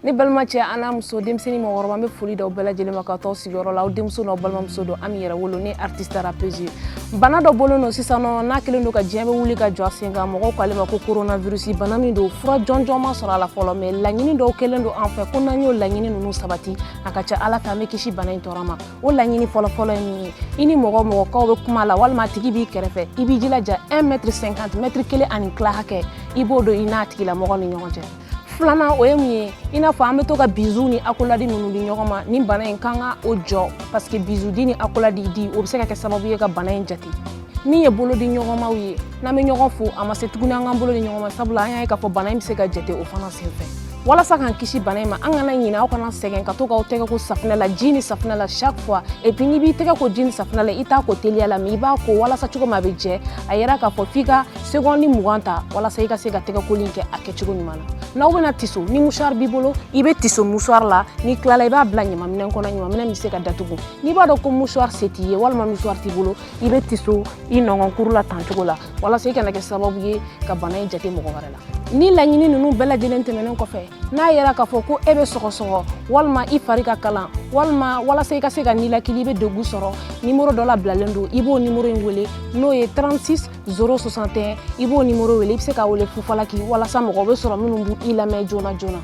ni balma cɛ ana muso denmisɛnnin mɔgɔkɔrɔba an bɛ foli da u bɛɛ lajɛlen ma ka t'aw sigiyɔrɔ la aw denmuso n'aw balimamuso don Ami yɛrɛ wolo ni artiste rappeuse bana dɔ bolo no sisan n'a kelen don ka diɲɛ bɛ wuli ka jɔ a sen kan mɔgɔw k'ale ma ko coronavirus bana min don fura jɔnjɔn ma sɔrɔ a la fɔlɔ mais laɲini dɔw kelen don an fɛ ko n'an y'o laɲini ninnu sabati a ka ca Ala fɛ an bɛ kisi bana in tɔɔrɔ ma o laɲini fɔlɔ ye min ye i ni mɔgɔ k'aw bɛ kuma la walima a tigi b'i kɛrɛfɛ i b'i jilaja 1,50 m mètre kelen ani tila hakɛ i b'o dɔn i n'a tigila mɔgɔ ni ɲɔgɔn cɛ filanan o ye mun ye i n'a fɔ an bɛ to ka bisu ni accolade ninnu di ɲɔgɔn ma ni bana in kan ka o jɔ parce que bisu di ni accolade di o bɛ se ka kɛ sababu ye ka bana in jate min ye bolo di ɲɔgɔnmaw ye n'an bɛ ɲɔgɔn fo a ma se tuguni an k'an bolo di ɲɔgɔn ma sabula an y'a ye k'a fɔ bana in bɛ se ka jate o fana senfɛ walasa k'an kisi bana in ma an kana ɲinɛ aw kana sɛgɛn ka to k'aw tɛgɛ ko safunɛ la ji ni safunɛ la chaque fois et puis n'i b'i tɛgɛ ko ji ni safunɛ la i t'a ko teliya la mais i b'a ko walasa cogo min a bɛ jɛ a yɛrɛ k'a fɔ f'i ka seconde 20 ta walasa i ka se ka tɛgɛ koli in kɛ a kɛcogo ɲuman na n'aw bɛna tiso ni mouchoir b'i bolo i bɛ tiso mouchoir la n'i tilala i b'a bila ɲamanminɛn kɔnɔ ɲamanminɛn bɛ se ka datugu n'i b'a dɔn ko mouchoir se t'i ye walima mouchoir t'i bolo i bɛ tiso i nɔngɔnkuru la tan cogo la walasa i kana kɛ sababu ye ka bana in jate mɔgɔ wɛrɛ la ni laɲini ninnu bɛɛ lajɛlen tɛmɛnen kɔfɛ n'a yɛrɛ k'a fɔ ko e bɛ sɔgɔsɔgɔ walima i fari ka kalan walima walasa i ka se ka nilakili i bɛ degun sɔrɔ numéro dɔ labilalen don i b'o numéro in wele n'o ye 36 061 i b'o numéro wele i bɛ se k'a wele fufalaki walasa mɔgɔw bɛ sɔrɔ minnu b'u i lamɛn joona joona